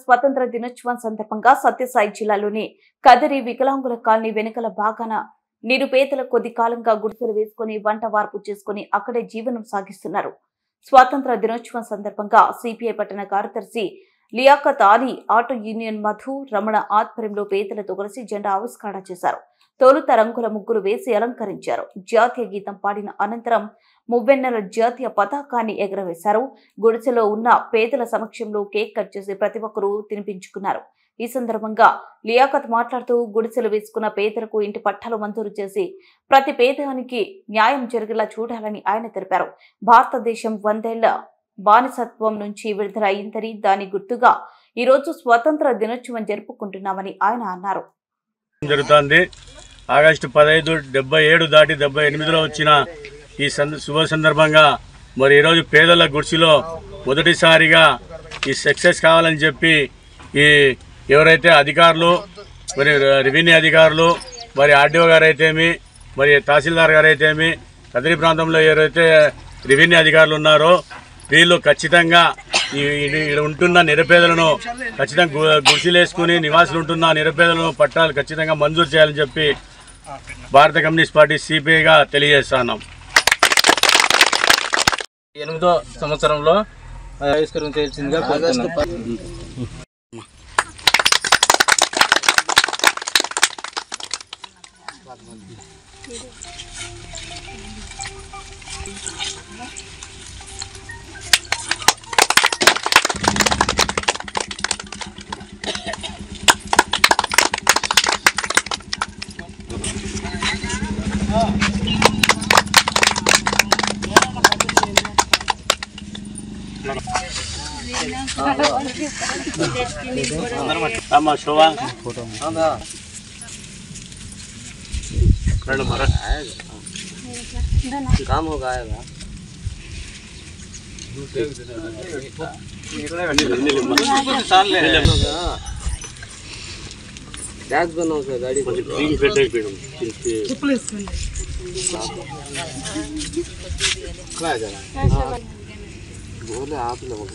స్వతంత్ర దినోత్సవం సందర్భంగా సత్యసాయి జిల్లాలోని కదిరి వికలాంగుల కాలనీ వెనుకల భాగాన నిరుపేదల కొద్ది కాలంగా గుడిసెలు వేసుకుని వంట వార్పు చేసుకుని అక్కడే జీవనం సాగిస్తున్నారు. స్వాతంత్ర దినోత్సవం సందర్భంగా సిపిఐ పట్టణ కార్యదర్శి లియాఖత్ అలీ, ఆటో యూనియన్ మధు రమణ ఆధ్వర్యంలో పేదలతో కలిసి జెండా ఆవిష్కరణ చేశారు. తొలుత రంగుల ముగ్గులు వేసి అలంకరించారు. జాతీయ గీతం పాడిన అనంతరం మువ్వెన్నెల జాతీయ పతాకాన్ని ఎగరవేశారు. గుడిసెలో ఉన్న పేదల సమక్షంలో కేక్ కట్ చేసి ప్రతి ఒక్కరూ తినిపించుకున్నారు. ఈ సందర్భంగా లియాఖత్ మాట్లాడుతూ గుడిసెలు వేసుకున్న పేదలకు ఇంటి పట్టాలు మంజూరు చేసి ప్రతి పేదవానికి న్యాయం జరిగేలా చూడాలని ఆయన తెలిపారు. భారతదేశం 100 ఏళ్ల బానిసత్వం నుంచి విడుదల అయిందని దాని గుర్తుగా ఈ రోజు స్వాతంత్ర దినోత్సవం జరుపుకుంటున్నామని ఆయన అన్నారు. ఆగస్టు 15 77 దాటి 78లో వచ్చిన ఈ శుభ సందర్భంగా మరి ఈరోజు పేదల గుడిసెలో మొదటిసారిగా ఈ సక్సెస్ కావాలని చెప్పి ఈ ఎవరైతే అధికారులు మరి రెవెన్యూ అధికారులు మరి ఆర్డీఓ గారు అయితేమి మరి తహసీల్దార్ గారు అయితేమి కదిరి ప్రాంతంలో ఎవరైతే రెవెన్యూ అధికారులు ఉన్నారో వీళ్ళు ఖచ్చితంగా ఇక్కడ ఉంటున్న నిరుపేదలను ఖచ్చితంగా గుడిసెలు వేసుకుని నివాసులు ఉంటున్న నిరుపేదలను పట్టాలు ఖచ్చితంగా మంజూరు చేయాలని చెప్పి భారత కమ్యూనిస్ట్ పార్టీ సిపిఐగా తెలియజేస్తున్నాం. 8వ సంవత్సరంలో ఆవిష్కరించాల్సిందిగా కోరుతున్నాం. शोभा काम होगा आएगा टैक्स बनाओ सर गाड़ी बोले आप लोग